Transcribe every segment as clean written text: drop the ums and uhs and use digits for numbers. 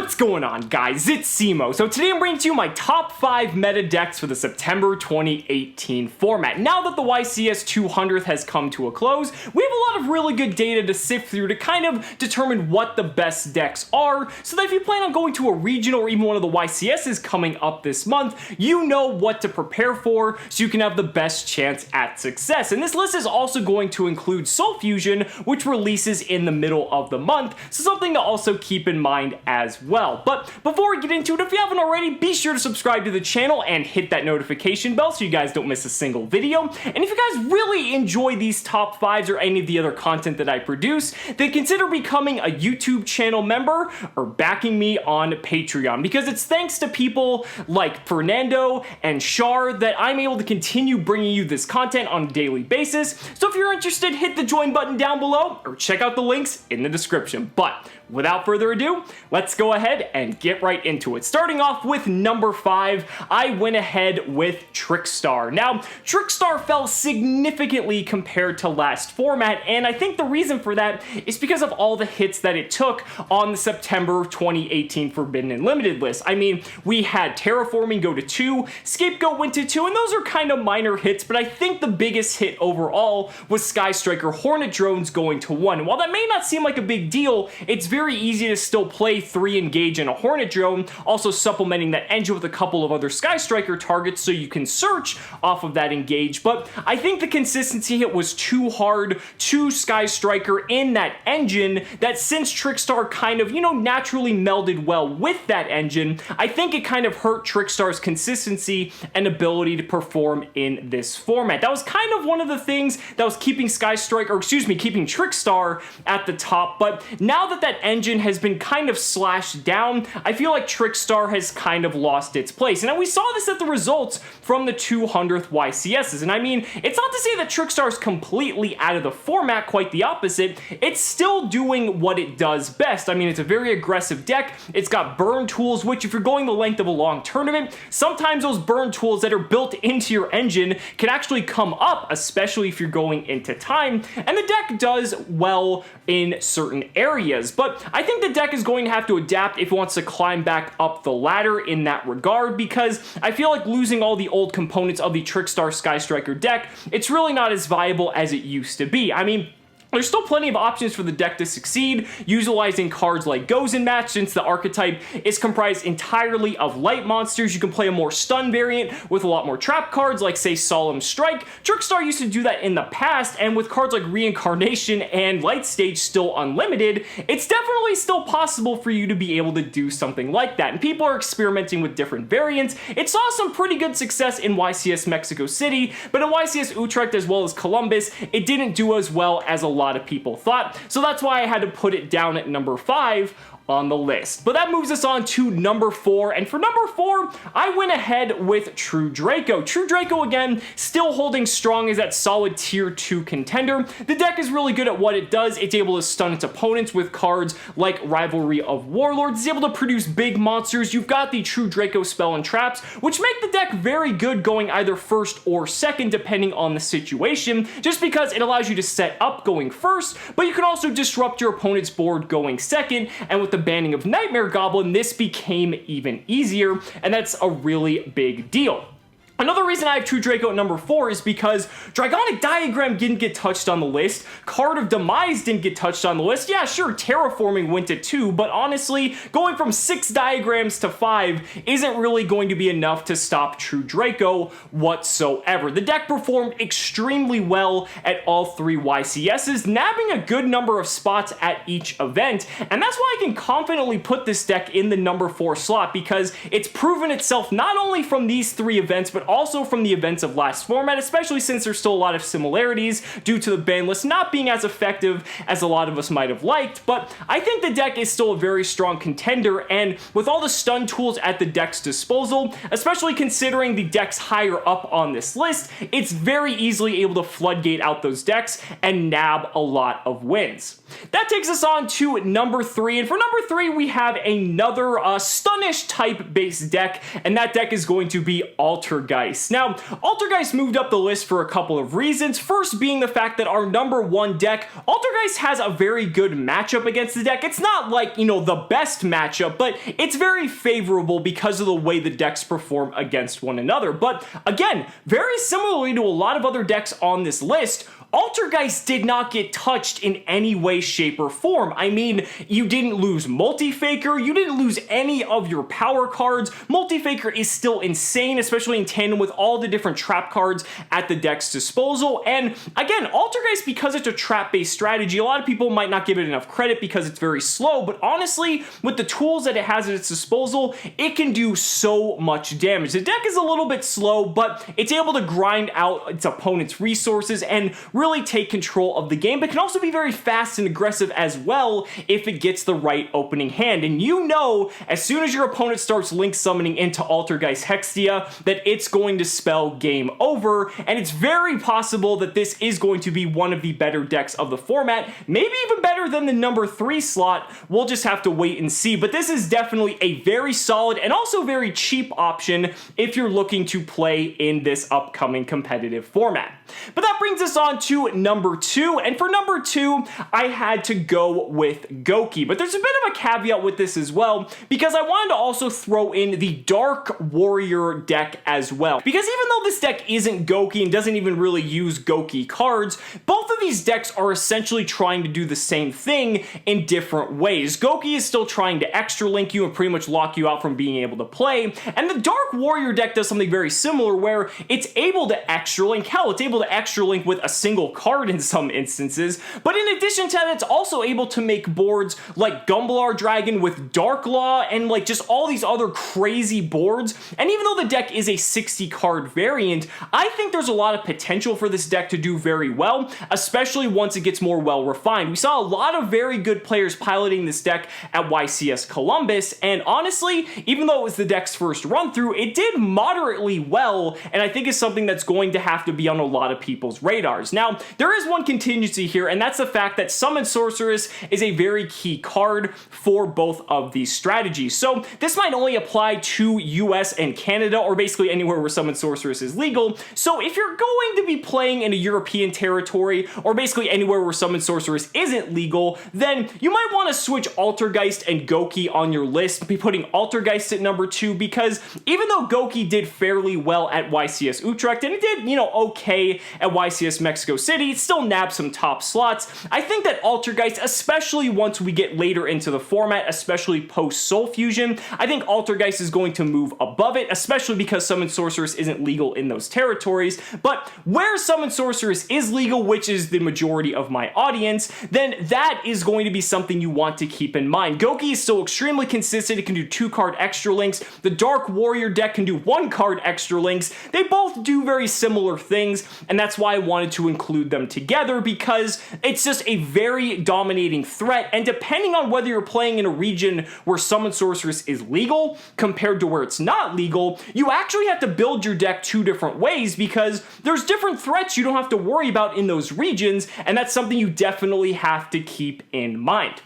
What's going on, guys? It's Cimoooooooo. So today I'm bringing to you my top 5 meta decks for the September 2018 format. Now that the YCS 200th has come to a close, we have a lot of really good data to sift through to kind of determine what the best decks are, so that if you plan on going to a regional or even one of the YCSs coming up this month, you know what to prepare for so you can have the best chance at success. And this list is also going to include Soul Fusion, which releases in the middle of the month, so something to also keep in mind as well. But before we get into it, if you haven't already, be sure to subscribe to the channel and hit that notification bell so you guys don't miss a single video. And if you guys really enjoy these top 5s or any of the other content that I produce, then consider becoming a YouTube channel member or backing me on Patreon, because it's thanks to people like Fernando and Shar that I'm able to continue bringing you this content on a daily basis. So if you're interested, hit the join button down below or check out the links in the description. But without further ado, let's go ahead and get right into it. Starting off with number 5, I went ahead with Trickstar. Now, Trickstar fell significantly compared to last format, and I think the reason for that is because of all the hits that it took on the September 2018 Forbidden and Limited list. I mean, we had Terraforming go to 2, Scapegoat went to 2, and those are kind of minor hits, but I think the biggest hit overall was Sky Striker Hornet Drones going to 1. And while that may not seem like a big deal, it's very easy to still play 3 engage in a Hornet Drone, also supplementing that engine with a couple of other Sky Striker targets so you can search off of that engage. But I think the consistency hit was too hard to Sky Striker in that engine, that since Trickstar kind of, naturally melded well with that engine, I think it kind of hurt Trickstar's consistency and ability to perform in this format. That was kind of one of the things that was keeping keeping Trickstar at the top. But now that that engine has been kind of slashed down, I feel like Trickstar has kind of lost its place. And we saw this at the results from the 200th YCSs. And I mean, it's not to say that Trickstar is completely out of the format, quite the opposite. It's still doing what it does best. I mean, it's a very aggressive deck. It's got burn tools, which if you're going the length of a long tournament, sometimes those burn tools that are built into your engine can actually come up, especially if you're going into time. And the deck does well in certain areas. But I think the deck is going to have to adapt if it wants to climb back up the ladder in that regard, because I feel like losing all the old components of the Trickstar Sky Striker deck, it's really not as viable as it used to be. I mean, there's still plenty of options for the deck to succeed, utilizing cards like Gozen Match, since the archetype is comprised entirely of light monsters. You can play a more stun variant with a lot more trap cards, like, say, Solemn Strike. Trickstar used to do that in the past, and with cards like Reincarnation and Light Stage still unlimited, it's definitely still possible for you to be able to do something like that. And people are experimenting with different variants. It saw some pretty good success in YCS Mexico City, but in YCS Utrecht as well as Columbus, it didn't do as well as a lot of people thought, so that's why I had to put it down at number 5 on the list. But that moves us on to number 4, and for number 4, I went ahead with True Draco. True Draco, again, still holding strong as that solid tier 2 contender. The deck is really good at what it does. It's able to stun its opponents with cards like Rivalry of Warlords. It's able to produce big monsters. You've got the True Draco spell and traps, which make the deck very good going either first or second, depending on the situation, just because it allows you to set up going first, but you can also disrupt your opponent's board going second, and with the banning of Nightmare Goblin, this became even easier, and that's a really big deal. Another reason I have True Draco at number 4 is because Dragonic Diagram didn't get touched on the list, Card of Demise didn't get touched on the list. Yeah, sure, Terraforming went to 2, but honestly, going from 6 diagrams to 5 isn't really going to be enough to stop True Draco whatsoever. The deck performed extremely well at all 3 YCSs, nabbing a good number of spots at each event, and that's why I can confidently put this deck in the number 4 slot, because it's proven itself not only from these 3 events, but also from the events of last format, especially since there's still a lot of similarities due to the ban list not being as effective as a lot of us might have liked. But I think the deck is still a very strong contender, and with all the stun tools at the deck's disposal, especially considering the decks higher up on this list, it's very easily able to floodgate out those decks and nab a lot of wins. That takes us on to number 3, and for number 3 we have another Stunish type based deck, and that deck is going to be Altergeist. Altergeist. Now, Altergeist moved up the list for a couple of reasons. First being the fact that our number 1 deck, Altergeist has a very good matchup against the deck. It's not like, you know, the best matchup, but it's very favorable because of the way the decks perform against one another. But again, very similarly to a lot of other decks on this list, Altergeist did not get touched in any way, shape, or form. I mean, you didn't lose Multi-Faker, you didn't lose any of your power cards. Multi-Faker is still insane, especially in tandem with all the different trap cards at the deck's disposal. And again, Altergeist, because it's a trap-based strategy, a lot of people might not give it enough credit because it's very slow, but honestly, with the tools that it has at its disposal, it can do so much damage. The deck is a little bit slow, but it's able to grind out its opponent's resources and really take control of the game, but can also be very fast and aggressive as well if it gets the right opening hand. And you know, as soon as your opponent starts link summoning into Altergeist Hextia, that it's going to spell game over, and it's very possible that this is going to be one of the better decks of the format, maybe even better than the number 3 slot. We'll just have to wait and see, but this is definitely a very solid and also very cheap option if you're looking to play in this upcoming competitive format. But that brings us on to number 2, and for number 2, I had to go with Goki. But there's a bit of a caveat with this as well, because I wanted to also throw in the Dark Warrior deck as well. Because even though this deck isn't Goki and doesn't even really use Goki cards, both of these decks are essentially trying to do the same thing in different ways. Goki is still trying to extra link you and pretty much lock you out from being able to play, and the Dark Warrior deck does something very similar where it's able to extra link. Hell, it's able to extra link with a single card in some instances, but in addition to that, it's also able to make boards like Gumblar Dragon with Dark Law and like just all these other crazy boards. And even though the deck is a 60 card variant, I think there's a lot of potential for this deck to do very well, especially once it gets more well refined. We saw a lot of very good players piloting this deck at YCS Columbus, and honestly, even though it was the deck's first run through, it did moderately well, and I think it's something that's going to have to be on a lot of people's radars. Now, there is one contingency here, and that's the fact that Summon Sorceress is a very key card for both of these strategies. So this might only apply to US and Canada, or basically anywhere where Summon Sorceress is legal. So if you're going to be playing in a European territory, or basically anywhere where Summon Sorceress isn't legal, then you might want to switch Altergeist and Goki on your list, be putting Altergeist at number 2, because even though Goki did fairly well at YCS Utrecht, and it did, you know, okay at YCS Mexico City, it still nabbed some top slots, I think that Altergeist, especially once we get later into the format, especially post Soul Fusion, I think Altergeist is going to move above it, especially because Summon Sorceress isn't legal in those territories. But where Summon Sorceress is legal, which is the majority of my audience, then that is going to be something you want to keep in mind. Goki is still extremely consistent. It can do 2 card extra links. The Dark Warrior deck can do 1 card extra links. They both do very similar things, and that's why I wanted to include them together, because it's just a very dominating threat, and depending on whether you're playing in a region where Summon Sorceress is legal compared to where it's not legal, you actually have to build your deck 2 different ways, because there's different threats you don't have to worry about in those regions, and that's something you definitely have to keep in mind.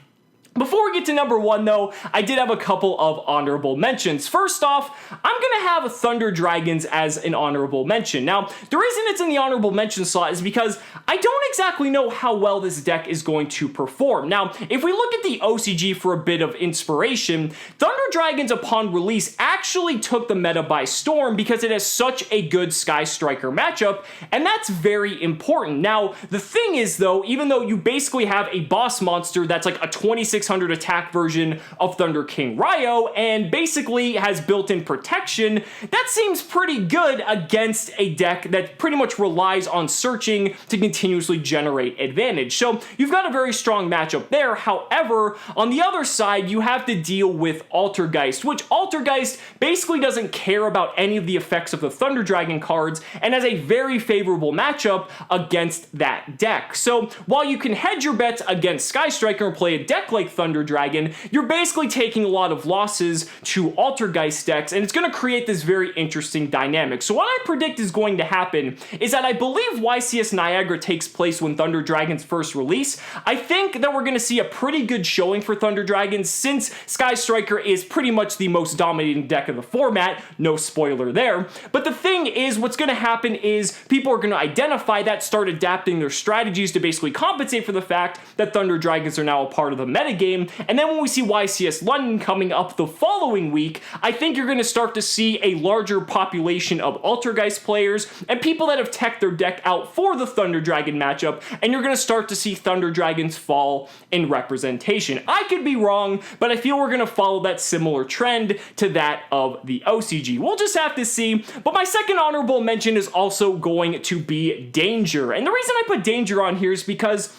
Before we get to number 1, though, I did have a couple of honorable mentions. First off, I'm going to have Thunder Dragons as an honorable mention. Now, the reason it's in the honorable mention slot is because I don't exactly know how well this deck is going to perform. Now, if we look at the OCG for a bit of inspiration, Thunder Dragons upon release actually took the meta by storm because it has such a good Sky Striker matchup, and that's very important. Now, the thing is, though, even though you basically have a boss monster that's like a 2600 attack version of Thunder King Ryo and basically has built-in protection, that seems pretty good against a deck that pretty much relies on searching to continuously generate advantage. So you've got a very strong matchup there. However, on the other side, you have to deal with Altergeist, which Altergeist basically doesn't care about any of the effects of the Thunder Dragon cards and has a very favorable matchup against that deck. So while you can hedge your bets against Sky Striker and play a deck like Thunder Dragon, you're basically taking a lot of losses to Altergeist decks, and it's going to create this very interesting dynamic. So what I predict is going to happen is that I believe YCS Niagara takes place when Thunder Dragon's first release. I think that we're going to see a pretty good showing for Thunder Dragons since Sky Striker is pretty much the most dominating deck of the format. No spoiler there. But the thing is, what's going to happen is people are going to identify that, start adapting their strategies to basically compensate for the fact that Thunder Dragons are now a part of the metagame. And then when we see YCS London coming up the following week, I think you're going to start to see a larger population of Altergeist players and people that have teched their deck out for the Thunder Dragon matchup, and you're going to start to see Thunder Dragons fall in representation. I could be wrong, but I feel we're going to follow that similar trend to that of the OCG. We'll just have to see. But my second honorable mention is also going to be Danger. And the reason I put Danger on here is because,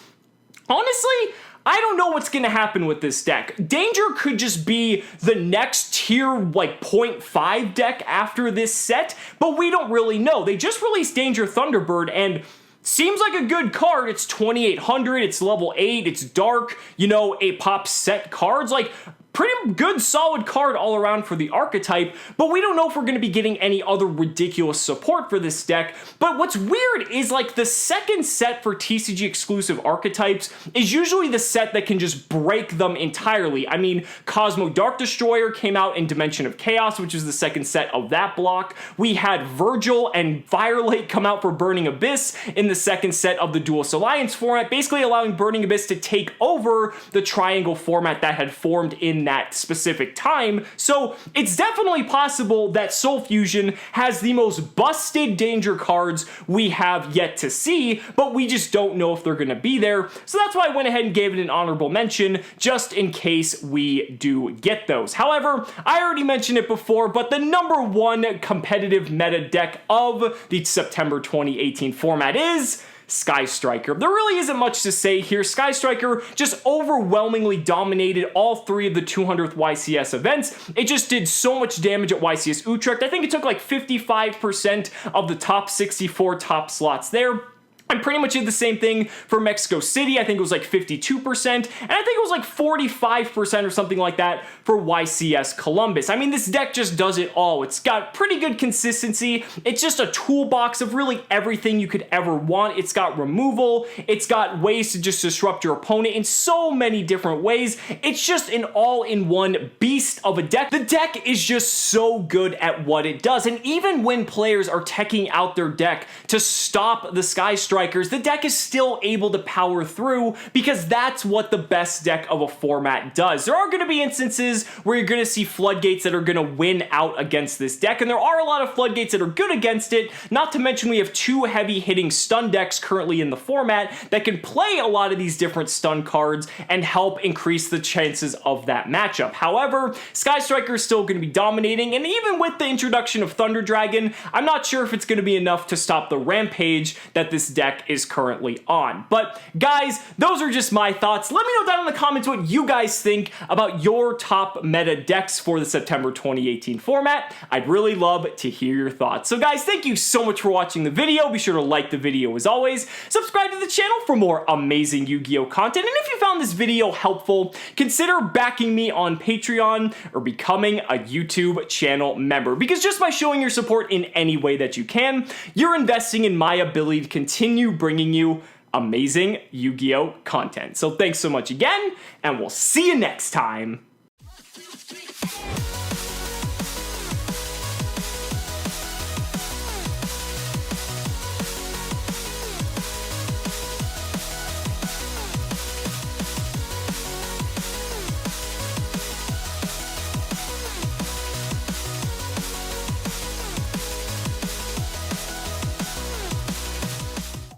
honestly, I don't know what's going to happen with this deck. Danger could just be the next tier, like, 0.5 deck after this set, but we don't really know. They just released Danger Thunderbird, and seems like a good card. It's 2800, it's level 8, it's dark, you know, it pops set cards, like, pretty good solid card all around for the archetype, but we don't know if we're going to be getting any other ridiculous support for this deck. But what's weird is, like, the second set for TCG exclusive archetypes is usually the set that can just break them entirely. I mean, Cosmo Dark Destroyer came out in Dimension of Chaos, which is the second set of that block. We had Virgil and Firelight come out for Burning Abyss in the second set of the Duelist Alliance format, basically allowing Burning Abyss to take over the triangle format that had formed in that specific time. So it's definitely possible that Soul Fusion has the most busted Danger cards we have yet to see, but we just don't know if they're going to be there. So that's why I went ahead and gave it an honorable mention, just in case we do get those. However, I already mentioned it before, but the number one competitive meta deck of the September 2018 format is Sky Striker. There really isn't much to say here. Sky Striker just overwhelmingly dominated all three of the 200th YCS events. It just did so much damage at YCS Utrecht. I think it took like 55% of the top 64 top slots there. I pretty much did the same thing for Mexico City. I think it was like 52%, and I think it was like 45% or something like that for YCS Columbus. I mean, this deck just does it all. It's got pretty good consistency. It's just a toolbox of really everything you could ever want. It's got removal. It's got ways to just disrupt your opponent in so many different ways. It's just an all-in-one beast of a deck. The deck is just so good at what it does, and even when players are teching out their deck to stop the Sky Strikers, the deck is still able to power through because that's what the best deck of a format does. There are going to be instances where you're going to see floodgates that are going to win out against this deck, and there are a lot of floodgates that are good against it, not to mention we have two heavy hitting stun decks currently in the format that can play a lot of these different stun cards and help increase the chances of that matchup. However, Sky Striker is still going to be dominating, and even with the introduction of Thunder Dragon, I'm not sure if it's going to be enough to stop the rampage that this deck is currently on. But guys, those are just my thoughts. Let me know down in the comments what you guys think about your top meta decks for the September 2018 format. I'd really love to hear your thoughts. So guys, thank you so much for watching the video. Be sure to like the video as always. Subscribe to the channel for more amazing Yu-Gi-Oh content. And if you found this video helpful, consider backing me on Patreon or becoming a YouTube channel member. Because just by showing your support in any way that you can, you're investing in my ability to continue bringing you amazing Yu-Gi-Oh content. So thanks so much again, and we'll see you next time.